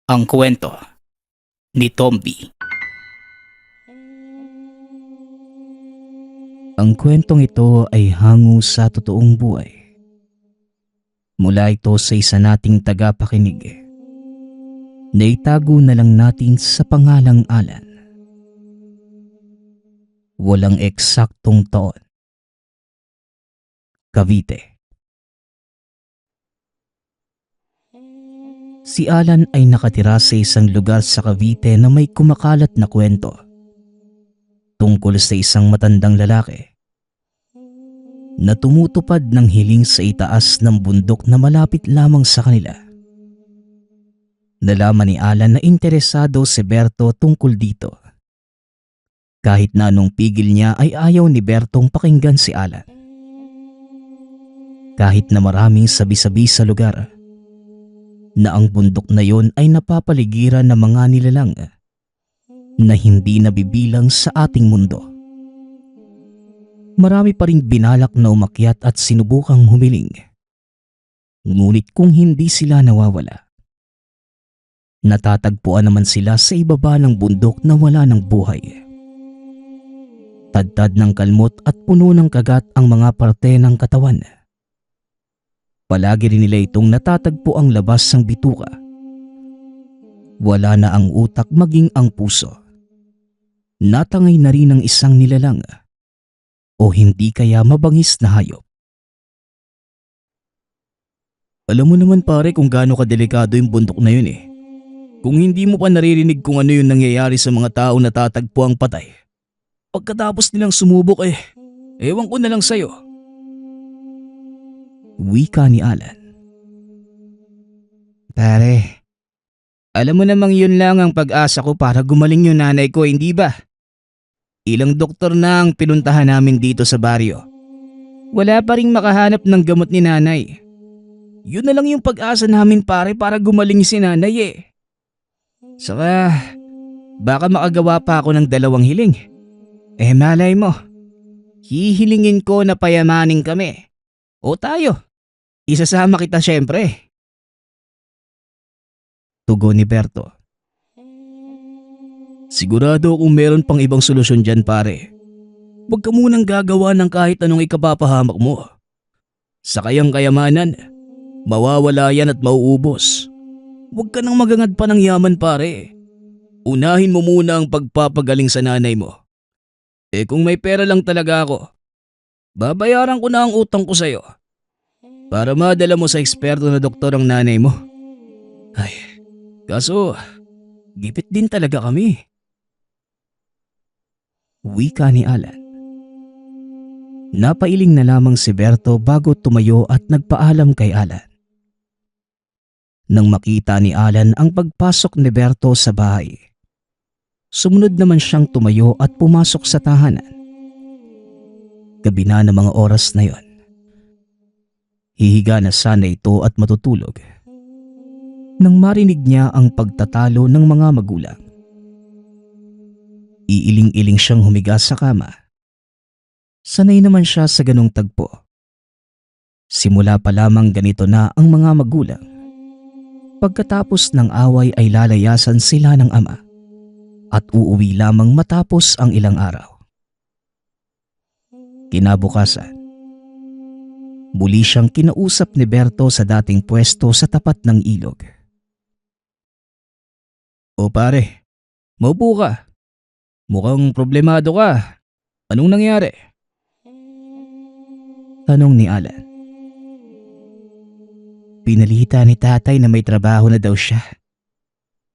Ang kwento ni Tomby. Ang kwentong ito ay hango sa totoong buhay. Mula ito sa isa nating tagapakinig na itago na lang natin sa pangalang Alan. Walang eksaktong taon. Cavite. Si Alan ay nakatira sa isang lugar sa Cavite na may kumakalat na kwento tungkol sa isang matandang lalaki na tumutupad ng hiling sa itaas ng bundok na malapit lamang sa kanila. Nalaman ni Alan na interesado si Berto tungkol dito. Kahit na anong pigil niya ay ayaw ni Bertong pakinggan si Alan. Kahit na maraming sabi-sabi sa lugar na ang bundok na yon ay napapaligiran ng mga nilalang na hindi nabibilang sa ating mundo. Marami pa ring binalak na umakyat at sinubukang humiling. Ngunit kung hindi sila nawawala, natatagpuan naman sila sa ibaba ng bundok na wala ng buhay. Tadtad ng kalmot at puno ng kagat ang mga parte ng katawan. Palagi rin nila itong natatagpo ang labas ng bituka. Wala na ang utak maging ang puso. Natangay na rin ang isang nilalang o hindi kaya mabangis na hayop. Alam mo naman pare kung gaano kadelikado yung bundok na yun eh. Kung hindi mo pa naririnig kung ano yung nangyayari sa mga tao na tatagpo ang patay, pagkatapos nilang sumubok ewan ko na lang sa'yo. Wika ni Alan. Pare, alam mo namang yun lang ang pag-asa ko para gumaling yung nanay ko, hindi ba? Ilang doktor na ang pinuntahan namin dito sa baryo. Wala pa ring makahanap ng gamot ni nanay. Yun na lang yung pag-asa namin pare para gumaling si nanay Saka, baka makagawa pa ako ng 2 hiling. Malay mo, hihilingin ko na payamanin kami. O tayo, isasama kita syempre. Tugon ni Berto. Sigurado kung meron pang ibang solusyon dyan pare. Huwag ka munang gagawa ng kahit anong ikapapahamak mo. Sa kayang kayamanan, mawawala yan at mauubos. Huwag ka nang magangad pa ng yaman pare. Unahin mo muna ang pagpapagaling sa nanay mo. Kung may pera lang talaga ako, babayaran ko na ang utang ko sa'yo. Para madala mo sa eksperto na doktor ang nanay mo. Kaso, gipit din talaga kami. Wika ni Alan. Napailing na lamang si Berto bago tumayo at nagpaalam kay Alan. Nang makita ni Alan ang pagpasok ni Berto sa bahay, sumunod naman siyang tumayo at pumasok sa tahanan. Gabi na ng mga oras na yon. Hihiga na sana ito at matutulog nang marinig niya ang pagtatalo ng mga magulang. Iiling-iling siyang humiga sa kama. Sanay naman siya sa ganong tagpo. Simula pa lamang ganito na ang mga magulang. Pagkatapos ng away ay lalayasan sila ng ama at uuwi lamang matapos ang ilang araw. Kinabukasan, muli siyang kinausap ni Berto sa dating pwesto sa tapat ng ilog. O pare, maupo ka. Mukhang problemado ka. Anong nangyari? Tanong ni Alan. Pinalita ni tatay na may trabaho na daw siya.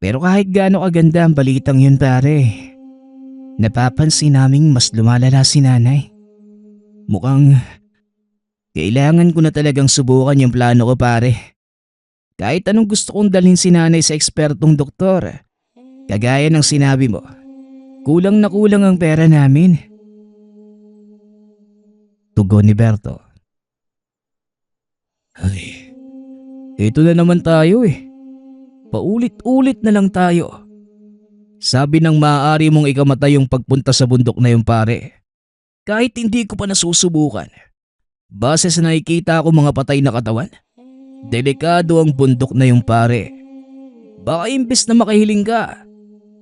Pero kahit gaano kaganda ang balitang yun pare, napapansin naming mas lumalala si nanay. Mukhang kailangan ko na talagang subukan yung plano ko pare. Kahit anong gusto kong dalhin si nanay sa ekspertong doktor, kagaya ng sinabi mo, kulang na kulang ang pera namin. Tugon ni Berto. Ito na naman tayo Paulit-ulit na lang tayo. Sabi ng maaari mong ikamatay yung pagpunta sa bundok na yung pare. Kahit hindi ko pa nasusubukan. Base sa nakikita ko mga patay na katawan, delikado ang bundok na yung pare. Baka imbes na makahiling ka,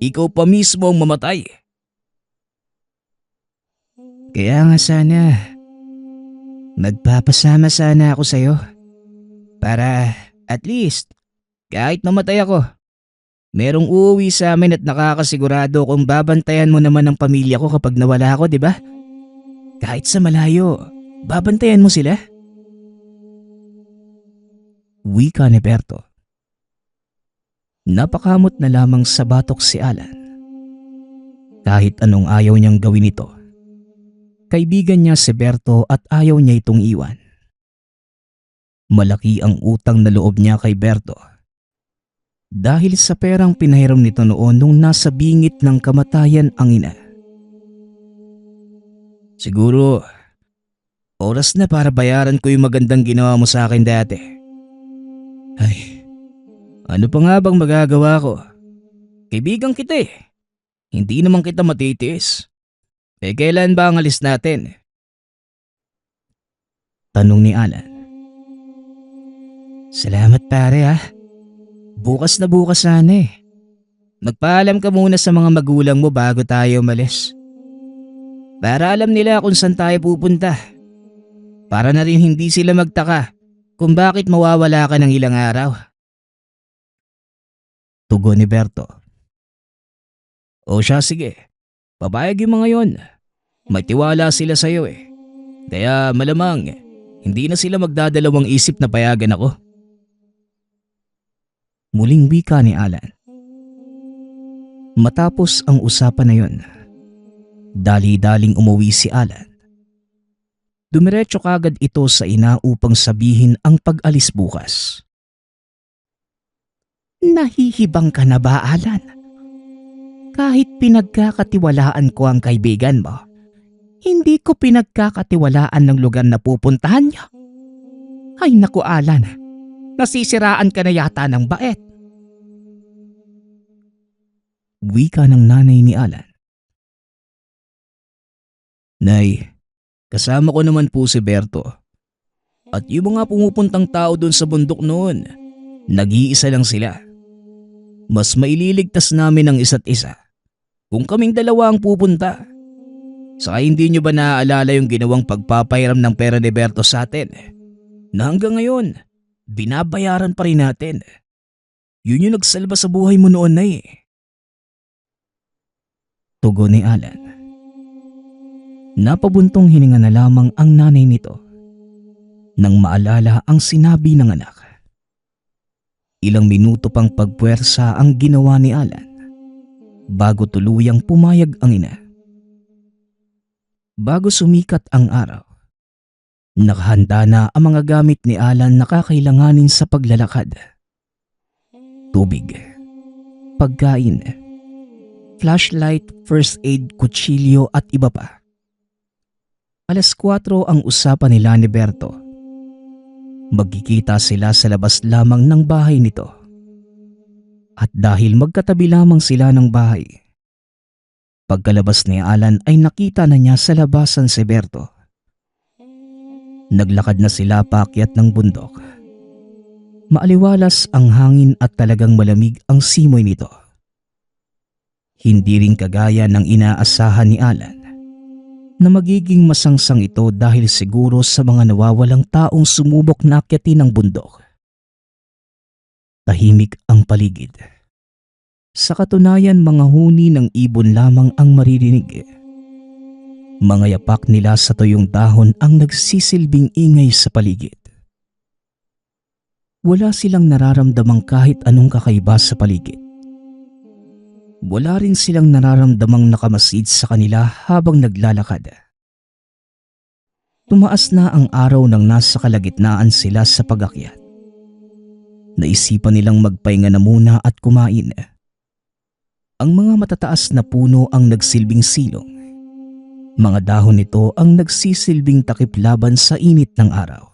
ikaw pa mismo ang mamatay. Kaya nga sana, magpapasama sana ako sa'yo. Para at least, kahit mamatay ako, merong uuwi sa amin at nakakasigurado kung babantayan mo naman ang pamilya ko kapag nawala ako, di ba? Kahit sa malayo, babantayan mo sila. Wika ni Berto. Napakamot na lamang sa batok si Alan. Kahit anong ayaw niyang gawin ito, kaibigan niya si Berto at ayaw niya itong iwan. Malaki ang utang na loob niya kay Berto dahil sa perang pinahiram nito noon nung nasa bingit ng kamatayan ang ina. Siguro, oras na para bayaran ko yung magandang ginawa mo sa akin dati. Ay, ano pa nga bang magagawa ko? Kaibigan kita eh. Hindi naman kita matitiis. Kailan ba ang alis natin? Tanong ni Alan. Salamat pare ah. Bukas na bukas sana eh. Magpaalam ka muna sa mga magulang mo bago tayo umalis. Para alam nila kung saan tayo pupunta. Para na rin hindi sila magtaka kung bakit mawawala ka ng ilang araw. Tugon ni Berto. O siya sige, papayag yung mga yon. May tiwala sila sa'yo eh. Kaya malamang hindi na sila magdadalawang isip na payagan ako. Muling wika ni Alan. Matapos ang usapan na yon, dali-daling umuwi si Alan. Dumiretso kagad ito sa ina upang sabihin ang pag-alis bukas. Nahihibang ka na ba, Alan? Kahit pinagkakatiwalaan ko ang kaibigan mo, hindi ko pinagkakatiwalaan ng lugar na pupuntahan niyo. Ay naku, Alan, nasisiraan ka na yata ng bait. Wika ng nanay ni Alan. Nay, kasama ko naman po si Berto. At yung mga pumupuntang tao doon sa bundok noon, nag-iisa lang sila. Mas maililigtas namin ang isa't isa kung kaming dalawa ang pupunta. Saka hindi nyo ba naaalala yung ginawang pagpapairam ng pera ni Berto sa atin? Na hanggang ngayon, binabayaran pa rin natin. Yun yung nagsalba sa buhay mo noon na eh. Tugon ni Alan. Napabuntong hininga na lamang ang nanay nito nang maalala ang sinabi ng anak. Ilang minuto pang pagpuwersa ang ginawa ni Alan bago tuluyang pumayag ang ina. Bago sumikat ang araw, nakahanda na ang mga gamit ni Alan na kakailanganin sa paglalakad. Tubig, pagkain, flashlight, first aid, kutsilyo at iba pa. 4:00 ang usapan nila ni Berto. Magkikita sila sa labas lamang ng bahay nito. At dahil magkatabi lamang sila ng bahay, pagkalabas ni Alan ay nakita na niya sa labasan si Berto. Naglakad na sila paakyat ng bundok. Maaliwalas ang hangin at talagang malamig ang simoy nito. Hindi rin kagaya ng inaasahan ni Alan na magiging masangsang ito dahil siguro sa mga nawawalang taong sumubok na akyatin ng bundok. Tahimik ang paligid. Sa katunayan, mga huni ng ibon lamang ang maririnig. Mga yapak nila sa tuyong dahon ang nagsisilbing ingay sa paligid. Wala silang nararamdamang kahit anong kakaiba sa paligid. Wala rin silang nararamdamang nakamasid sa kanila habang naglalakad. Tumaas na ang araw nang nasa kalagitnaan sila sa pag-akyat. Naisipan nilang magpahinga na muna at kumain. Ang mga matataas na puno ang nagsilbing silong. Mga dahon nito ang nagsisilbing takip laban sa init ng araw.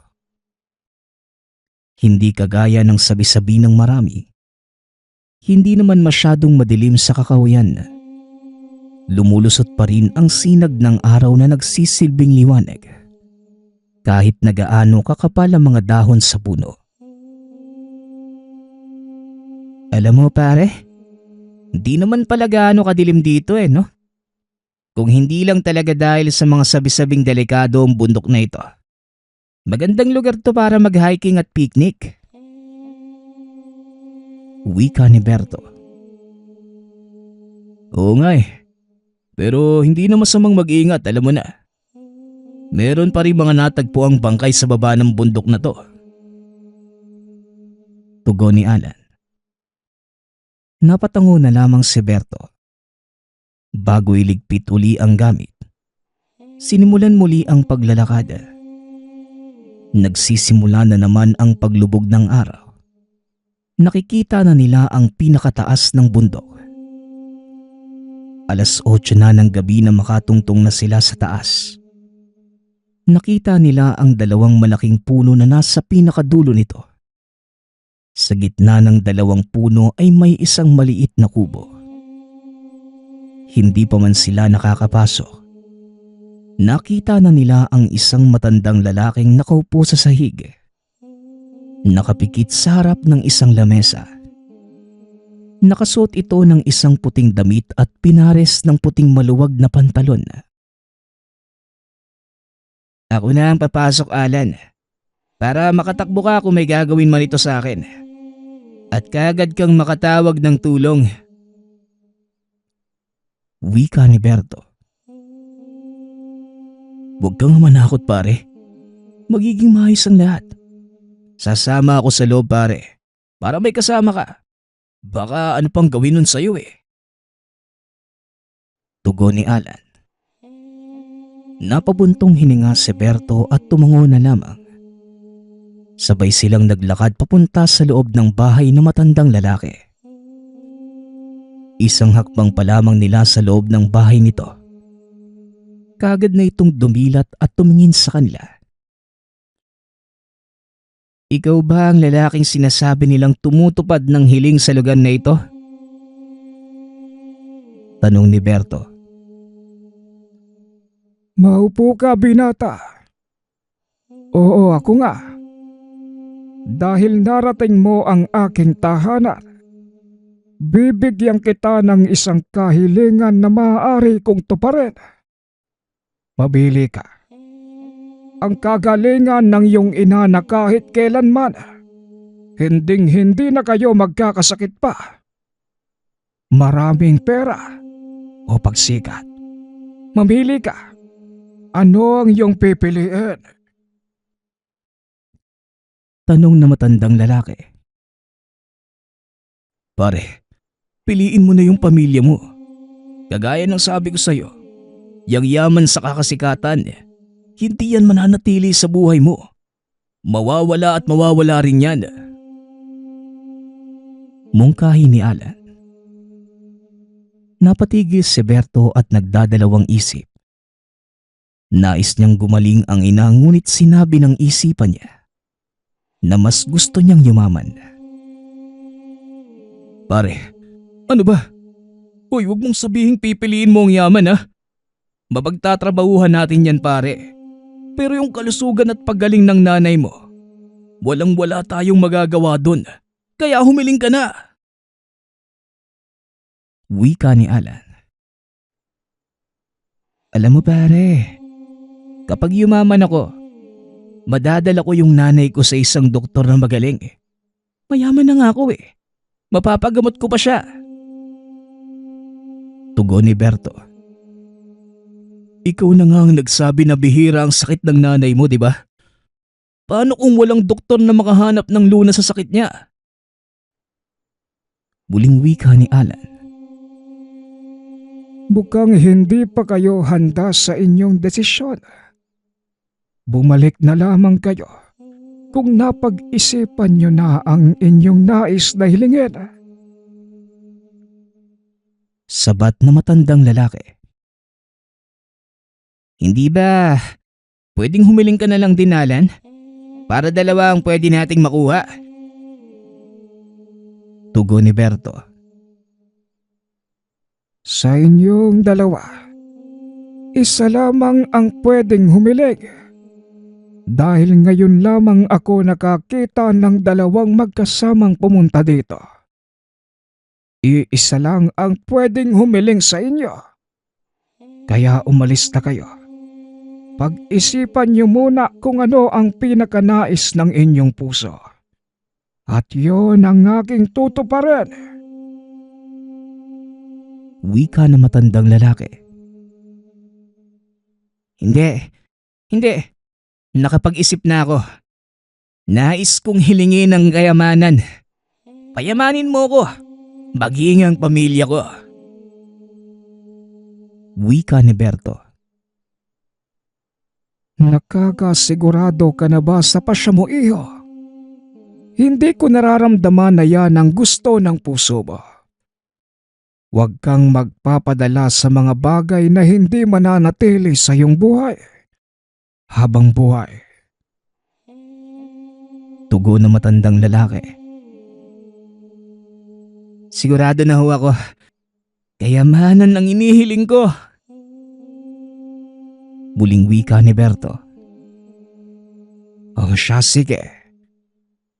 Hindi kagaya ng sabi-sabi ng marami. Hindi naman masyadong madilim sa kakahuyan. Lumulusot pa rin ang sinag ng araw na nagsisilbing liwanag. Kahit nagaano kakapal ang mga dahon sa puno. Alam mo pare, hindi naman pala gaano kadilim dito no? Kung hindi lang talaga dahil sa mga sabi-sabing delikado ang bundok na ito. Magandang lugar to para mag-hiking at picnic. Wika ni Berto. Oo nga eh. Pero hindi na masamang mag-iingat, alam mo na. Meron pa rin mga natagpuang bangkay sa baba ng bundok na to. Tugon ni Alan. Napatango na lamang si Berto. Bago iligpit uli ang gamit, sinimulan muli ang paglalakad. Nagsisimula na naman ang paglubog ng araw. Nakikita na nila ang pinakataas ng bundok. 8:00 na ng gabi na makatungtong na sila sa taas. Nakita nila ang 2 malaking puno na nasa pinakadulo nito. Sa gitna ng 2 puno ay may isang maliit na kubo. Hindi pa man sila nakakapasok. Nakita na nila ang isang matandang lalaking nakaupo sa sahig. Nakapikit sa harap ng isang lamesa. Nakasuot ito ng isang puting damit at pinares ng puting maluwag na pantalon. Ako na ang papasok, Alan. Para makatakbo ka kung may gagawin man ito sa akin. At kaagad kang makatawag ng tulong. Wika ni Berto. Huwag kang manakot pare. Magiging maayos ang lahat. Sasama ako sa loob pare. Para may kasama ka. Baka ano pang gawin nun sa'yo eh. Tugon ni Alan. Napabuntong hininga si Berto at tumango na lamang. Sabay silang naglakad papunta sa loob ng bahay ng matandang lalaki. Isang hakbang pa lamang nila sa loob ng bahay nito. Kaagad na itong dumilat at tumingin sa kanila. Ikaw ba ang lalaking sinasabi nilang tumutupad ng hiling sa lugar na ito? Tanong ni Berto. Maupo ka, binata. Oo, ako nga. Dahil narating mo ang aking tahanan, bibigyan kita ng isang kahilingan na maaari kong tuparin. Mabili ka. Ang kagalingan ng iyong ina na kahit kailanman, hinding-hindi na kayo magkakasakit pa. Maraming pera o pagsikat. Mamili ka. Ano ang iyong pipiliin? Tanong na matandang lalaki. Pare, piliin mo na yung pamilya mo. Kagaya ng sabi ko sa'yo, yang yaman sa kakasikatan, hindi yan mananatili sa buhay mo. Mawawala at mawawala rin yan. Mungkahi ni Alan. Napatigil si Berto at nagdadalawang isip. Nais niyang gumaling ang ina ngunit sinabi ng isipan niya na mas gusto niyang yumaman. Pare, ano ba? Hoy, huwag mong sabihing pipiliin mo ang yaman ha. Mapagtatrabahuhan natin yan pare. Pero yung kalusugan at paggaling ng nanay mo, walang-wala tayong magagawa dun. Kaya humiling ka na. Wika ni Alan. Alam mo pare, kapag yumaman ako, madadala ko yung nanay ko sa isang doktor na magaling. Mayaman na nga ako eh. Mapapagamot ko pa siya. Tugon ni Berto. Ikaw na nga ang nagsabi na bihira ang sakit ng nanay mo, di ba? Paano kung walang doktor na makahanap ng lunas sa sakit niya? Muling wika ni Alan. Mukhang hindi pa kayo handa sa inyong desisyon. Bumalik na lamang kayo kung napag-isipan nyo na ang inyong nais na hilingin. Sabat na matandang lalaki. Hindi ba pwedeng humiling ka na lang din, Alan? Para dalawa ang pwede nating makuha. Tugon ni Berto. Sa inyong dalawa, isa lamang ang pwedeng humiling. Dahil ngayon lamang ako nakakita ng 2 magkasamang pumunta dito. Iisa lang ang pwedeng humiling sa inyo. Kaya umalis na kayo. Pag-isipan niyo muna kung ano ang pinakanais ng inyong puso. At yun ang aking tutuparin. Wika ng matandang lalaki. Hindi, hindi. Nakapag-isip na ako. Nais kong hilingin ang kayamanan. Payamanin mo ko. Maging ang pamilya ko. Wika ni Berto. Nakakasigurado ka na ba sa pasya mo, iho? Hindi ko nararamdaman na yan ang gusto ng puso mo. Huwag kang magpapadala sa mga bagay na hindi mananatili sa iyong buhay. Habang buhay. Tugon ng matandang lalaki. Sigurado na ho ako. Kayamanan ang inihiling ko. Muling wika ni Berto. O siya, sige.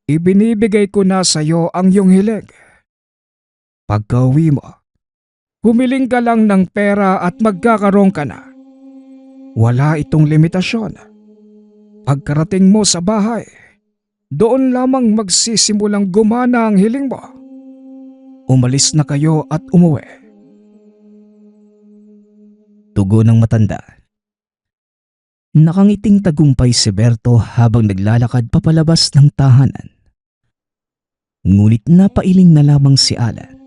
Ibinibigay ko na sa iyo ang iyong hiling. Pagka-uwi mo, humiling ka lang ng pera at magkakaroon ka na. Wala itong limitasyon. Pagkarating mo sa bahay, doon lamang magsisimulang gumana ang hiling mo. Umalis na kayo at umuwi. Tugon ng matanda. Nakangiting tagumpay si Berto habang naglalakad papalabas ng tahanan. Ngunit napailing na lamang si Alan.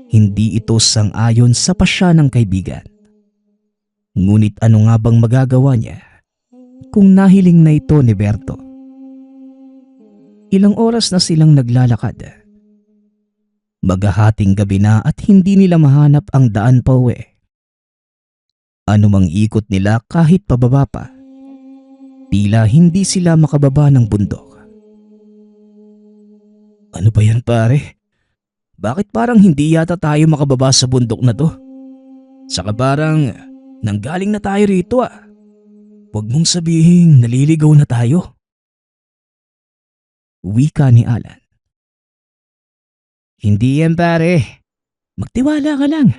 Hindi ito sang-ayon sa pasya ng kaibigan. Ngunit ano nga bang magagawa niya kung nahiling na ito ni Berto? Ilang oras na silang naglalakad. Maghahating gabi na at hindi nila mahanap ang daan pa uwi. Anumang ikot nila kahit pababa pa, tila hindi sila makababa ng bundok. Ano ba yan, pare? Bakit parang hindi yata tayo makababa sa bundok na to? Saka parang nanggaling na tayo rito ah. Huwag mong sabihin naliligaw na tayo. Wika ni Alan. Hindi yan, pare. Magtiwala ka lang.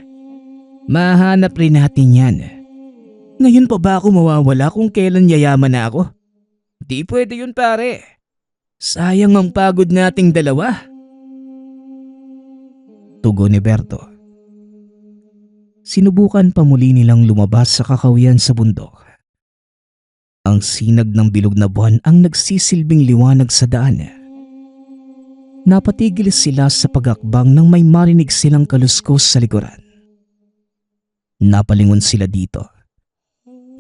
Mahanap rin natin yan. Ngayon pa ba ako mawawala kung kailan yayaman na ako? Di pwede yun, pare. Sayang ang pagod nating dalawa. Tugon ni Berto. Sinubukan pa muli nilang lumabas sa kakawian sa bundok. Ang sinag ng bilog na buwan ang nagsisilbing liwanag sa daan. Napatigil sila sa pag-akbang nang may marinig silang kaluskos sa likuran. Napalingon sila dito.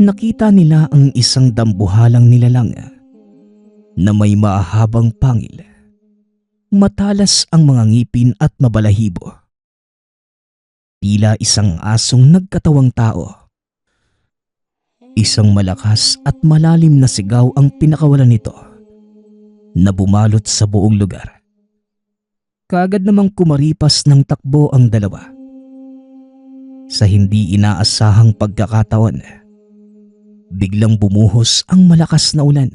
Nakita nila ang isang dambuhalang nilalang na may mahabang pangil. Matalas ang mga ngipin at mabalahibo. Tila isang asong nagkatawang tao. Isang malakas at malalim na sigaw ang pinakawalan nito na bumalot sa buong lugar. Kaagad namang kumaripas ng takbo ang dalawa. Sa hindi inaasahang pagkakataon, biglang bumuhos ang malakas na ulan.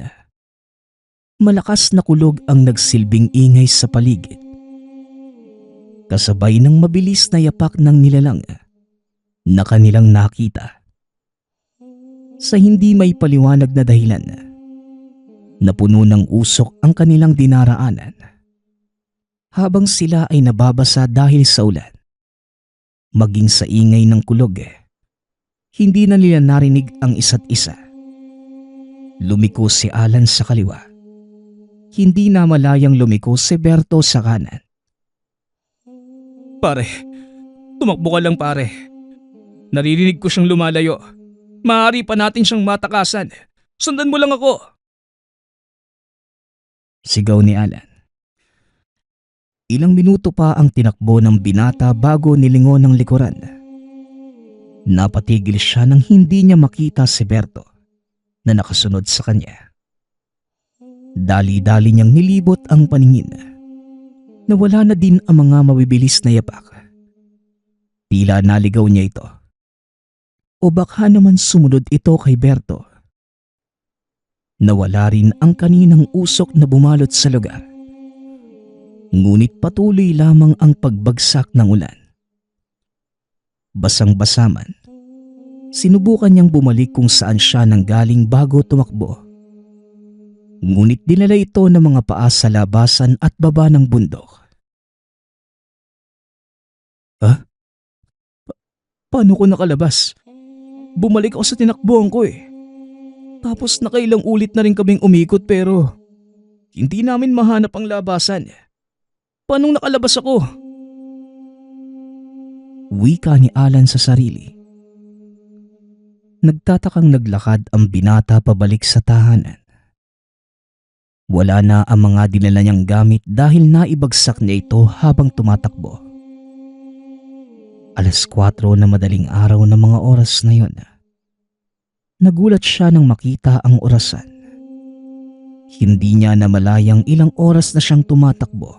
Malakas na kulog ang nagsilbing ingay sa paligid. Kasabay ng mabilis na yapak ng nilalang na kanilang nakita. Sa hindi may paliwanag na dahilan, napuno ng usok ang kanilang dinaraanan. Habang sila ay nababasa dahil sa ulan, maging sa ingay ng kulog, hindi na nila narinig ang isa't isa. Lumiko si Alan sa kaliwa. Hindi na malayang lumiko si Berto sa kanan. Pare, tumakbo ka lang, pare. Naririnig ko siyang lumalayo. Maaari pa natin siyang matakasan. Sundan mo lang ako. Sigaw ni Alan. Ilang minuto pa ang tinakbo ng binata bago nilingon ng likuran. Napatigil siya nang hindi niya makita si Berto na nakasunod sa kanya. Dali-dali niyang nilibot ang paningin. Nawala na din ang mga mabibilis na yapak. Tila naligaw niya ito. O baka naman sumunod ito kay Berto. Nawala rin ang kaninang usok na bumalot sa lugar. Ngunit patuloy lamang ang pagbagsak ng ulan. Basang-basa man, sinubukan niyang bumalik kung saan siya nanggaling bago tumakbo. Ngunit dinala ito ng mga paa sa labasan at baba ng bundok. Paano ko nakalabas? Bumalik ako sa tinakbuhan ko eh. Tapos nakailang ulit na rin kaming umikot pero hindi namin mahanap ang labasan. Paanong nakalabas ako? Wika ni Alan sa sarili. Nagtatakang naglakad ang binata pabalik sa tahanan. Wala na ang mga dinala niyang gamit dahil naibagsak niya ito habang tumatakbo. 4:00 na madaling araw na mga oras na yon. Nagulat siya nang makita ang orasan. Hindi niya namalayang ilang oras na siyang tumatakbo.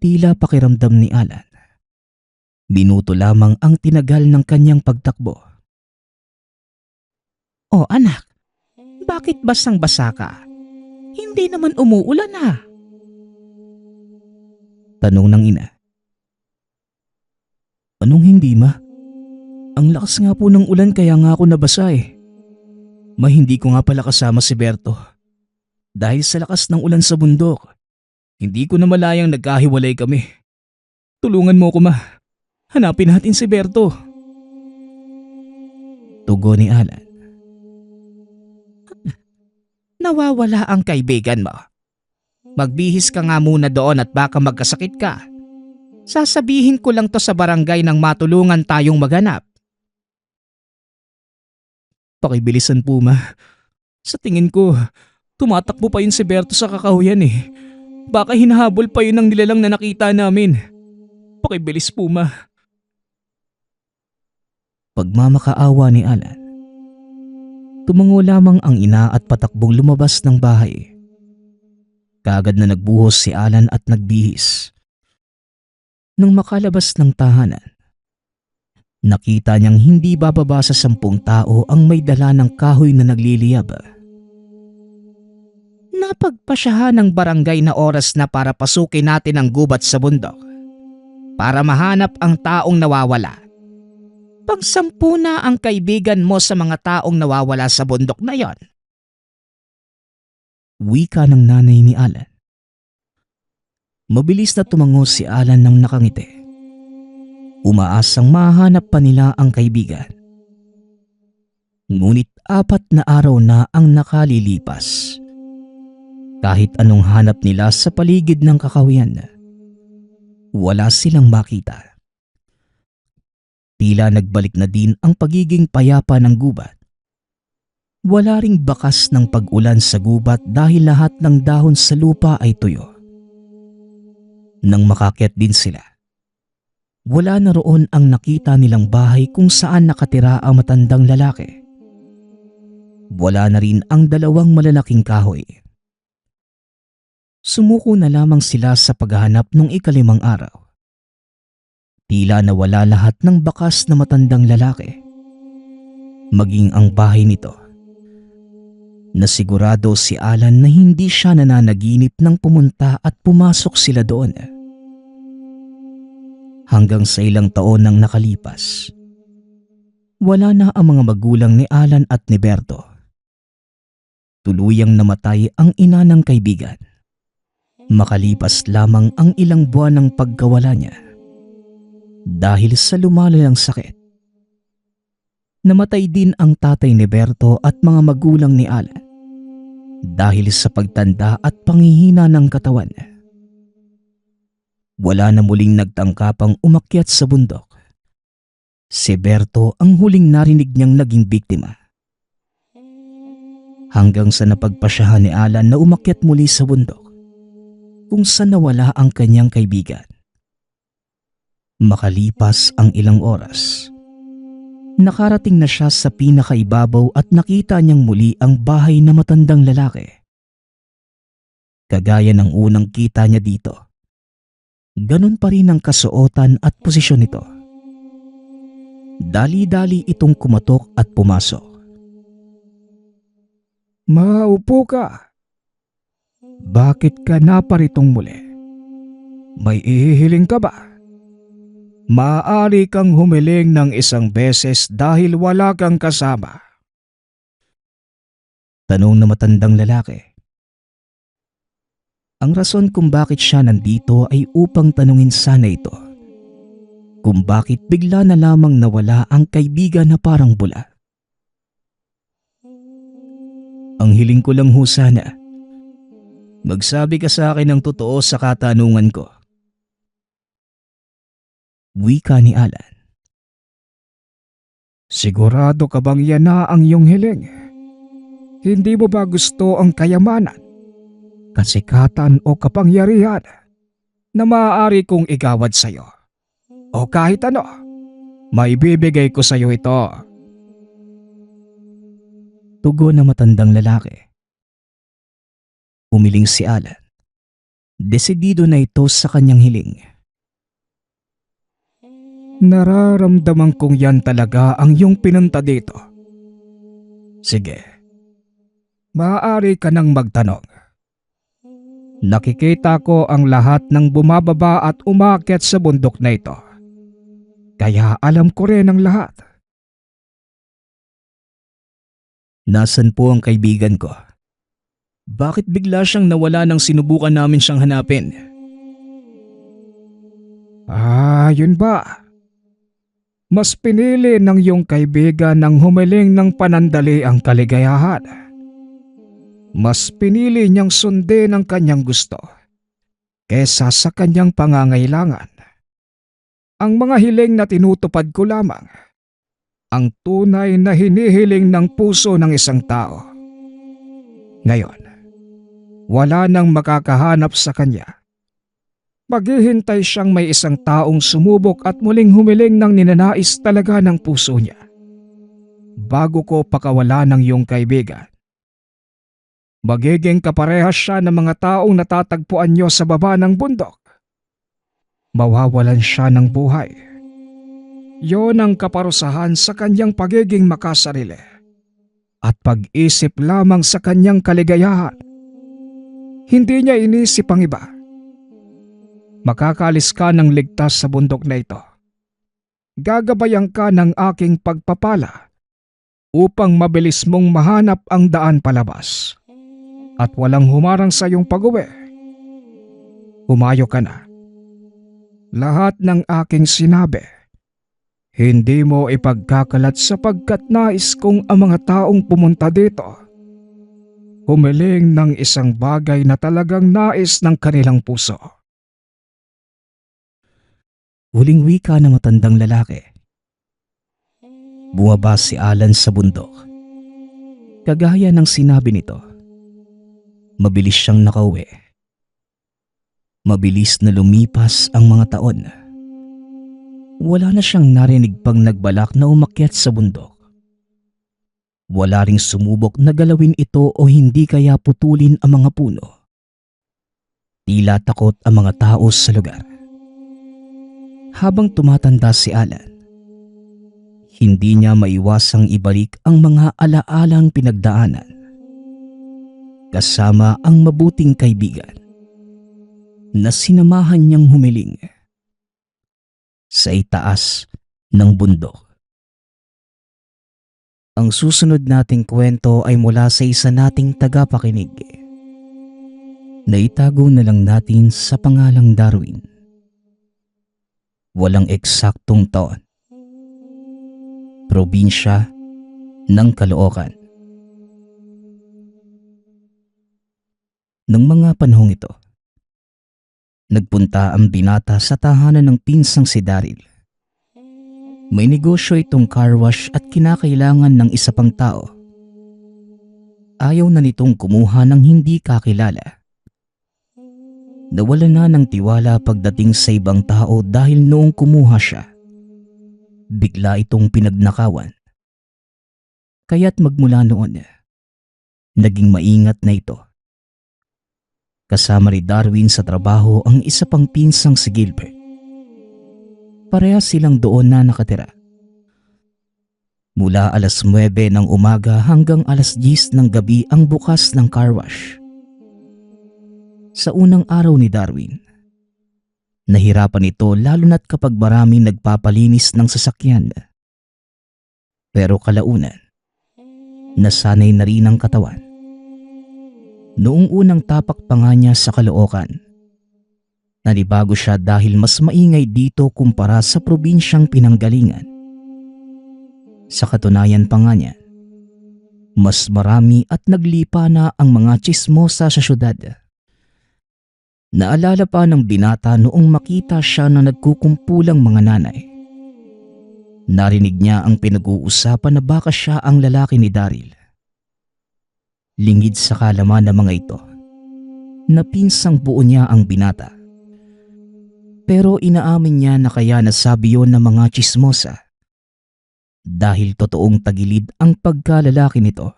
Tila pakiramdam ni Alan, minuto lamang ang tinagal ng kanyang pagtakbo. "Oh anak, bakit basang-basa ka? Hindi naman umuulan ha?" Tanong ng ina. "Anong hindi ma? Ang lakas nga po ng ulan kaya nga ako nabasa eh. Hindi ko nga pala kasama si Berto. Dahil sa lakas ng ulan sa bundok, hindi ko na malayang nagkahiwalay kami. Tulungan mo ko ma. Hanapin natin si Berto." Tugon ni Alan. "Nawawala ang kaibigan mo. Magbihis ka nga muna doon at baka magkasakit ka. Sasabihin ko lang to sa barangay nang matulungan tayong maghanap." "Pakibilisan po ma. Sa tingin ko, tumatakbo pa yun si Berto sa kakahuyan eh. Baka hinahabol pa yun ng nilalang na nakita namin. Pakibilis po ma." Pagmamakaawa ni Alan, tumango lamang ang ina at patakbong lumabas ng bahay. Kaagad na nagbuhos si Alan at nagbihis. Nang makalabas ng tahanan, nakita niyang hindi bababa sa 10 tao ang may dala ng kahoy na nagliliyab. Napagpasyahan ng barangay na oras na para pasukin natin ang gubat sa bundok para mahanap ang taong nawawala. Pang-10 na ang kaibigan mo sa mga taong nawawala sa bundok na yon. Wika ng nanay ni Alan. Mabilis na tumango si Alan nang nakangiti. Umaasang mahanap pa nila ang kaibigan. Ngunit 4 na araw na ang nakalilipas. Kahit anong hanap nila sa paligid ng kakahuyan, wala silang makita. Tila nagbalik na din ang pagiging payapa ng gubat. Wala ring bakas ng pag-ulan sa gubat dahil lahat ng dahon sa lupa ay tuyo. Nang makakyat din sila, wala na roon ang nakita nilang bahay kung saan nakatira ang matandang lalaki. Wala na rin ang 2 malalaking kahoy. Sumuko na lamang sila sa paghahanap nung 5 araw. Tila nawala lahat ng bakas na matandang lalaki. Maging ang bahay nito. Nasigurado si Alan na hindi siya nananaginip nang pumunta at pumasok sila doon. Hanggang sa ilang taon nang nakalipas, wala na ang mga magulang ni Alan at ni Berto. Tuluyang namatay ang ina ng kaibigan. Makalipas lamang ang ilang buwan ng pagkawala niya. Dahil sa lumalalang sakit, namatay din ang tatay ni Berto at mga magulang ni Alan dahil sa pagtanda at panghihina ng katawan. Wala na muling nagtangkapang umakyat sa bundok. Si Berto ang huling narinig niyang naging biktima. Hanggang sa napagpasyahan ni Alan na umakyat muli sa bundok kung saan nawala ang kanyang kaibigan. Makalipas ang ilang oras, nakarating na siya sa pinakaibabaw at nakita niyang muli ang bahay na matandang lalaki. Kagaya ng unang kita niya dito, ganun pa rin ang kasuotan at posisyon nito. Dali-dali itong kumatok at pumasok. "Maupo ka. Bakit ka naparitong muli?" May ihihiling ka ba? Maaari kang humiling ng isang beses dahil wala kang kasama. Tanong na matandang lalaki. Ang rason kung bakit siya nandito ay upang tanungin sana ito kung bakit bigla na lamang nawala ang kaibigan na parang bula. Ang hiling ko lang ho sana, magsabi ka sa akin ng totoo sa katanungan ko. Wika ni Alan. Sigurado ka bang yan na ang iyong hiling? Hindi mo ba gusto ang kayamanan, kasikatan o kapangyarihan na maaari kong igawad sa iyo? O kahit ano, maibibigay ko sa iyo ito. Tugon na matandang lalaki. Umiling si Alan. Desidido na ito sa kanyang hiling. Nararamdaman kong yan talaga ang iyong pinunta dito. Sige, maaari ka nang magtanong. Nakikita ko ang lahat ng bumababa at umakyat sa bundok na ito. Kaya alam ko rin ang lahat. Nasaan po ang kaibigan ko? Bakit bigla siyang nawala nang sinubukan namin siyang hanapin? Yun ba? Mas pinili ng iyong kaibigan ng humiling ng panandali ang kaligayahan. Mas pinili niyang sundin ang kanyang gusto kesa sa kanyang pangangailangan. Ang mga hiling na tinutupad ko lamang, ang tunay na hinihiling ng puso ng isang tao. Ngayon, wala nang makakahanap sa kanya. Maghihintay siyang may isang taong sumubok at muling humiling ng ninanais talaga ng puso niya. Bago ko pakawala ng iyong kaibigan, magiging kaparehas siya ng mga taong natatagpuan niyo sa baba ng bundok. Mawawalan siya ng buhay. Yon ang kaparusahan sa kanyang pagiging makasarili at pag-isip lamang sa kanyang kaligayahan. Hindi niya inisip ang iba. Makakalis ka ng ligtas sa bundok na ito. Gagabayan ka ng aking pagpapala upang mabilis mong mahanap ang daan palabas at walang humarang sa iyong pag-uwi. Humayo ka na. Lahat ng aking sinabi, hindi mo ipagkakalat sapagkat nais kong ang mga taong pumunta dito humiling ng isang bagay na talagang nais ng kanilang puso. Huling wika ng matandang lalaki. Bumaba si Alan sa bundok. Kagaya ng sinabi nito, mabilis siyang nakauwi. Mabilis na lumipas ang mga taon. Wala na siyang narinig pang nagbalak na umakyat sa bundok. Wala ring sumubok na galawin ito o hindi kaya putulin ang mga puno. Tila takot ang mga tao sa lugar. Habang tumatanda si Alan, hindi niya maiwasang ibalik ang mga alaalang pinagdaanan. Kasama ang mabuting kaibigan na sinamahan niyang humiling sa itaas ng bundok. Ang susunod nating kwento ay mula sa isa nating tagapakinig. Naitago na lang natin sa pangalang Darwin. Walang eksaktong taon. Probinsya ng Caloocan. Nang mga panahong ito, nagpunta ang binata sa tahanan ng pinsang si Daryl. May negosyo itong car wash at kinakailangan ng isa pang tao. Ayaw na nitong kumuha ng hindi kakilala. Nawala na ng tiwala pagdating sa ibang tao dahil noong kumuha siya, bigla itong pinagnakawan. Kaya't magmula noon, naging maingat na ito. Kasama ni Darwin sa trabaho ang isa pang pinsang si Gilbert. Parehas silang doon na nakatira. Mula alas 9 ng umaga hanggang alas 10 ng gabi ang bukas ng car wash. Sa unang araw ni Darwin, Nahirapan ito lalo na't kapag maraming nagpapalinis ng sasakyan. Pero kalaunan, nasanay na rin ang katawan. Noong unang tapak pa nga niya sa Caloocan, nanibago siya dahil mas maingay dito kumpara sa probinsyang pinanggalingan. Sa katunayan pa nga niya, mas marami at naglipa na ang mga tsismosa sa syudad. Naalala pa ng binata noong makita siya na nagkukumpulang mga nanay. Narinig niya ang pinag-uusapan na baka siya ang lalaki ni Daryl. Lingid sa kalaman ng mga ito, napinsang buo niya ang binata. Pero inaamin niya na kaya nasabi yon ng mga tsismosa dahil totoong tagilid ang pagkalalaki nito.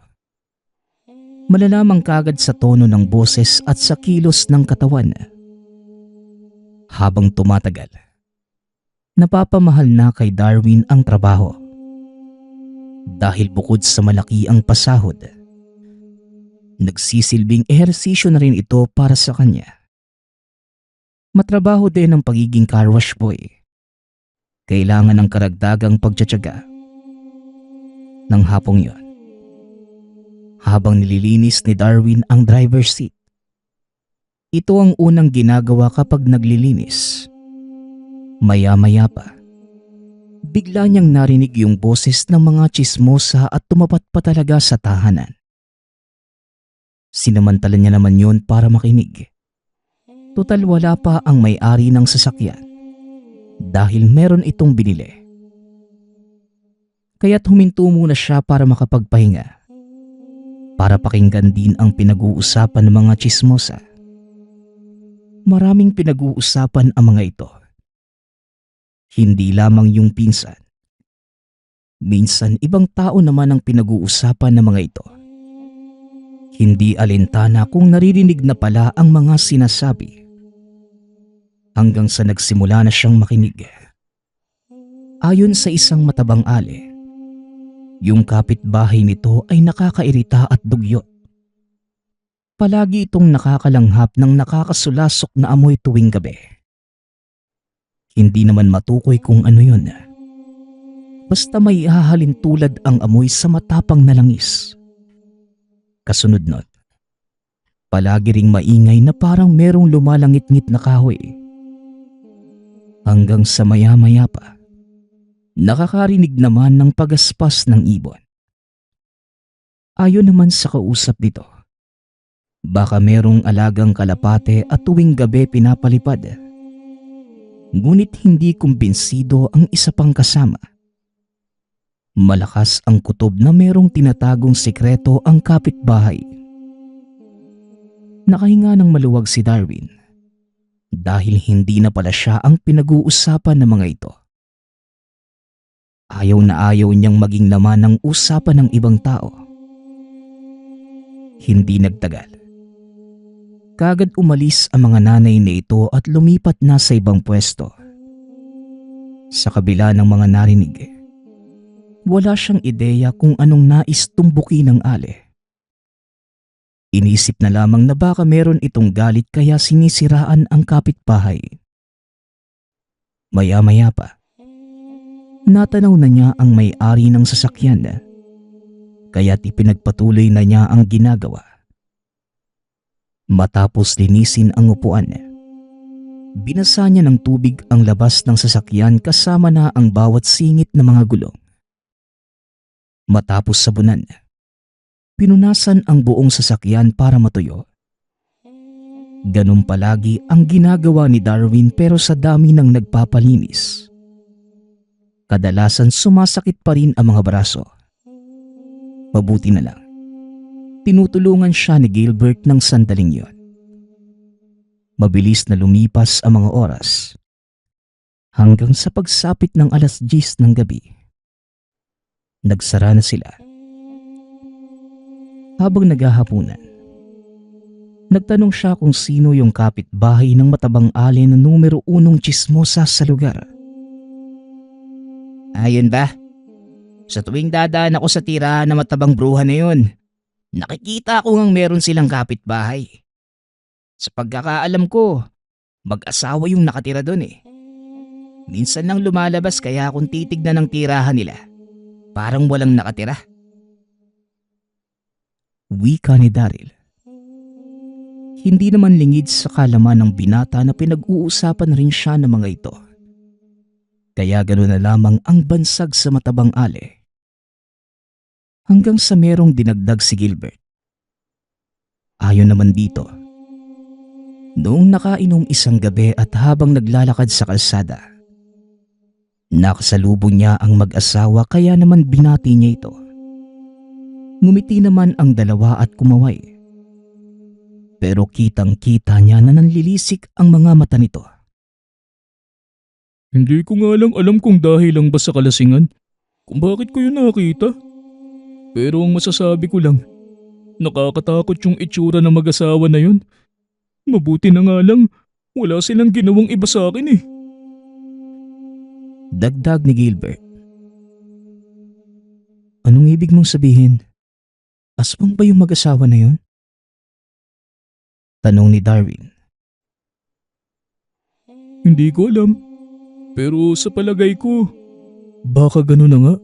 Malalaman kagad sa tono ng boses at sa kilos ng katawan. Habang tumatagal, napapamahal na kay Darwin ang trabaho. Dahil bukod sa malaki ang pasahod, nagsisilbing ehersisyo na rin ito para sa kanya. Matrabaho din ang pagiging car wash boy. Kailangan ng karagdagang pagtsatsaga. Nang hapong yon, habang nililinis ni Darwin ang driver's seat, ito ang unang ginagawa kapag naglilinis. Maya-maya pa, bigla niyang narinig yung boses ng mga tsismosa at tumapat pa talaga sa tahanan. Sinamantala niya naman yon para makinig. Total wala pa ang may-ari ng sasakyan dahil meron itong binili. Kaya't huminto muna siya para makapagpahinga, para pakinggan din ang pinag-uusapan ng mga tsismosa. Maraming pinag-uusapan ang mga ito. Hindi lamang yung pinsan. Minsan ibang tao naman ang pinag-uusapan ng mga ito. Hindi alintana kung naririnig na pala ang mga sinasabi. Hanggang sa nagsimula na siyang makinig. Ayon sa isang matabang ale, yung kapitbahay nito ay nakakairita at dugyot. Palagi itong nakakalanghap ng nakakasulasok na amoy tuwing gabi. Hindi naman matukoy kung ano yun. Basta may ihahalin tulad ang amoy sa matapang na langis. Kasunod nun, palagi ring maingay na parang merong lumalangit-ngit na kahoy. Hanggang sa maya-maya pa, nakakarinig naman ng pagaspas ng ibon. Ayon naman sa kausap dito, baka merong alagang kalapate at tuwing gabi pinapalipad. Ngunit hindi kumbinsido ang isa pang kasama. Malakas ang kutob na merong tinatagong sikreto ang kapitbahay. Nakahinga ng maluwag si Darwin dahil hindi na pala siya ang pinag-uusapan ng mga ito. Ayaw na ayaw niyang maging laman ng usapan ng ibang tao. Hindi nagtagal, kagad umalis ang mga nanay na ito at lumipat na sa ibang pwesto. Sa kabila ng mga narinig, wala siyang ideya kung anong nais tumbukin ng ale. Inisip na lamang na baka meron itong galit kaya sinisiraan ang kapitbahay. Maya-maya pa, natanaw na niya ang may-ari ng sasakyan, kaya't ipinagpatuloy na niya ang ginagawa. Matapos linisin ang upuan, binasa niya ng tubig ang labas ng sasakyan kasama na ang bawat singit na mga gulong. Matapos sabunan, pinunasan ang buong sasakyan para matuyo. Ganun palagi ang ginagawa ni Darwin pero sa dami ng nagpapalinis, kadalasan sumasakit pa rin ang mga braso. Mabuti na lang, tinutulungan siya ni Gilbert ng sandaling yon. Mabilis na lumipas ang mga oras hanggang sa pagsapit ng 10:00 ng gabi. Nagsara na sila. Habang naghahapunan, nagtanong siya kung sino yung kapitbahay ng matabang ale na numero 1 tsismosa sa lugar. Ayun ba? Sa tuwing dadaan ako sa tirahan na matabang bruha na yun, nakikita ko ngang meron silang kapitbahay. Sa pagkakaalam ko, Mag-asawa yung nakatira doon eh. Minsan lang lumalabas kaya kung titignan ng tirahan nila, parang walang nakatira. Wika ni Daryl. Hindi naman lingid sa kalaman ng binata na pinag-uusapan rin siya ng mga ito. Kaya gano'n na lamang ang bansag sa matabang ale. Hanggang sa merong dinagdag si Gilbert. Ayon naman dito, noong nakainom isang gabi at habang naglalakad sa kalsada, nakasalubong niya ang mag-asawa kaya naman binati niya ito. Ngumiti naman ang dalawa at kumaway. Pero kitang-kita niya na nanlilisik ang mga mata nito. Hindi ko nga lang alam kung dahil lang ba sa kalasingan kung bakit ko yun nakita. Pero ang masasabi ko lang, nakakatakot yung itsura ng mag-asawa na yun. Mabuti na nga lang, wala silang ginawang iba sa akin eh. Dagdag ni Gilbert. Anong ibig mong sabihin? Aswang ba yung mag-asawa na yun? Tanong ni Darwin. Hindi ko alam. Pero sa palagay ko, baka gano'n na nga.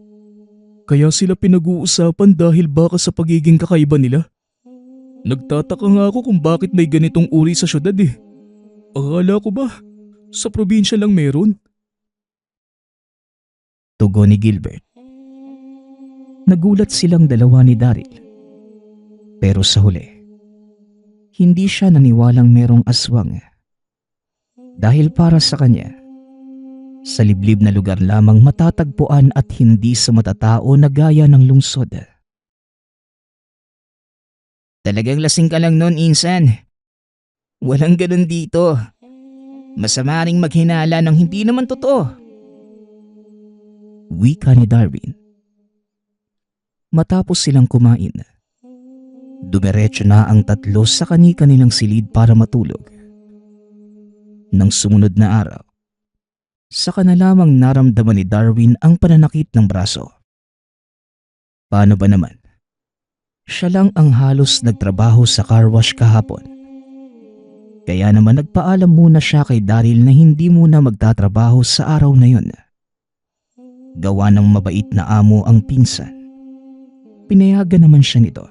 Kaya sila pinag-uusapan dahil baka sa pagiging kakaiba nila. Nagtataka nga ako kung bakit may ganitong uri sa syudad eh. Akala ko ba, sa probinsya lang meron? Tugon ni Gilbert. Nagulat silang dalawa ni Daryl. Pero sa huli, hindi siya naniwalang merong aswang. Dahil para sa kanya, sa liblib na lugar lamang matatagpuan at hindi sa matatao na gaya ng lungsod. Talagang lasing ka lang noon, Insan. Walang ganun dito. Masama ring maghinala ng hindi naman totoo. Wika ni Darwin. Matapos silang kumain, dumiretso na ang tatlo sa kani-kanilang silid para matulog. Nang sumunod na araw, saka na lamang naramdaman ni Darwin ang pananakit ng braso. Paano ba naman? Siya lang ang halos nagtrabaho sa car wash kahapon. Kaya naman nagpaalam muna siya kay Daryl na hindi muna magtatrabaho sa araw na yun. Gawa ng mabait na amo ang pinsan. Pinayagan naman siya nito.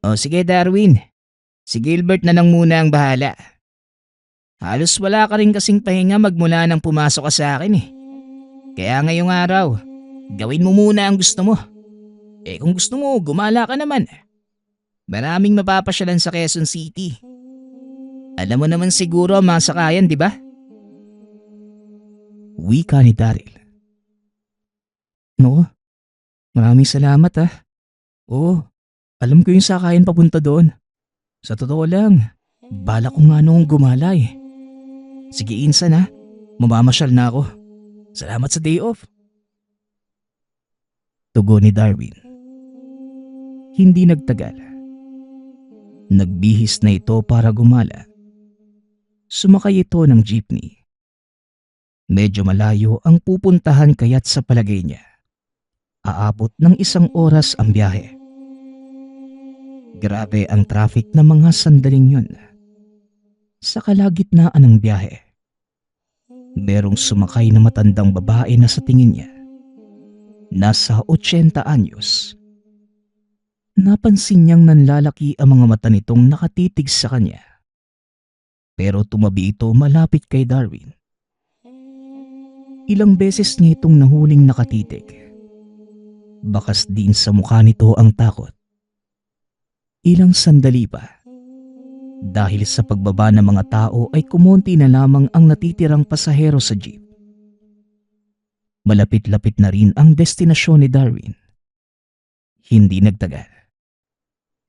O sige Darwin, si Gilbert na lang muna ang bahala. Halos wala ka rin kasing pahinga magmula nang pumasok ka sa akin eh. Kaya ngayong araw, gawin mo muna ang gusto mo. Kung gusto mo, gumala ka naman. Maraming mapapasyalan sa Quezon City. Alam mo naman siguro ang mga sakayan, di ba? Wika ni Daryl. No, maraming salamat ah. Oo, alam ko yung sakayan papunta doon. Sa totoo lang, bala ko nga noong gumala eh. Sige Insan ha, mamamasyal na ako. Salamat sa day off. Tugon ni Darwin. Hindi nagtagal. Nagbihis na ito para gumala. Sumakay ito ng jeepney. Medyo malayo ang pupuntahan kaya't sa palagay niya, aabot ng 1 oras ang biyahe. Grabe ang traffic ng mga sandaling yun. Sa kalagitnaan ng biyahe, merong sumakay na matandang babae na sa tingin niya nasa 80 anyos. Napansin niyang nanlalaki ang mga mata nitong nakatitig sa kanya. Pero tumabi ito malapit kay Darwin. Ilang beses niya itong nahuling nakatitig. Bakas din sa mukha nito ang takot. Ilang sandali pa, dahil sa pagbaba ng mga tao ay kumonti na lamang ang natitirang pasahero sa jeep. Malapit-lapit na rin ang destinasyon ni Darwin. Hindi nagtagal.